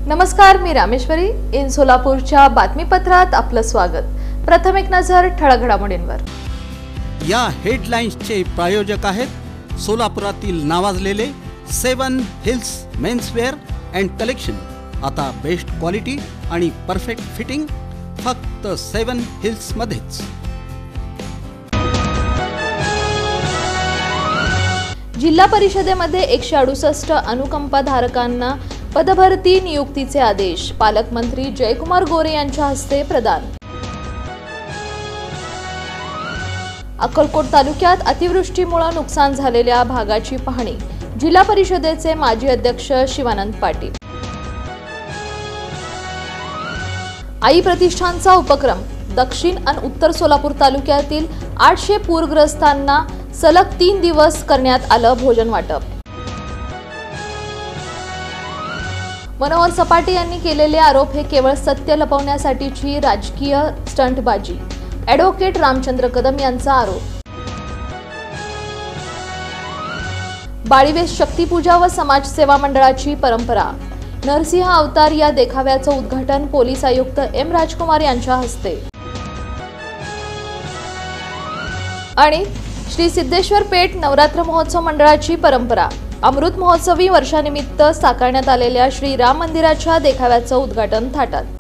नमस्कार, मी रामेश्वरी. इन सोलापूरच्या बातमीपत्रात आपलं स्वागत. प्रथम एक नजर ठळक घडामोडींवर. या हेडलाईन्सचे प्रायोजक आहेत सोलापुरातील नावाजलेले 7 हिल्स मेन्सवेअर अँड कलेक्शन. आता बेस्ट क्वालिटी आणि परफेक्ट फिटिंग फक्त 7 हिल्स मध्येच. जिल्हा परिषदेमध्ये 168 अनुकंपाधारकांना पदभरती नियुक्तीचे आदेश. पालकमंत्री जयकुमार गोरे यांच्या हस्ते प्रदान. अक्कलकोट तालुक्यात अतिवृष्टीमुळे नुकसान झालेल्या भागाची पाहणी. जिल्हा परिषदेचे माजी अध्यक्ष शिवानंद पाटील. आई प्रतिष्ठानचा उपक्रम. दक्षिण आणि उत्तर सोलापूर तालुक्यातील 800 पूरग्रस्तांना सलग 3 दिवस करण्यात आलं भोजन वाटप. मनोहर सपाटे यांनी केलेले आरोप हे केवळ सत्य लपवण्यासाठीची राजकीय स्टंटबाजी. ॲडव्होकेट रामचंद्र कदम यांचा आरोप. बाळीवेस शक्तीपूजा व समाजसेवा मंडळाची परंपरा. नरसिंह अवतार या देखाव्याचं उद्घाटन पोलीस आयुक्त एम राजकुमार यांच्या हस्ते. आणि श्री सिद्धेश्वर पेठ नवरात्र महोत्सव मंडळाची परंपरा. अमृत महोत्सवी वर्षानिमित्त साकारण्यात आलेल्या श्री राम मंदिराच्या देखाव्याचं उद्घाटन थाटात.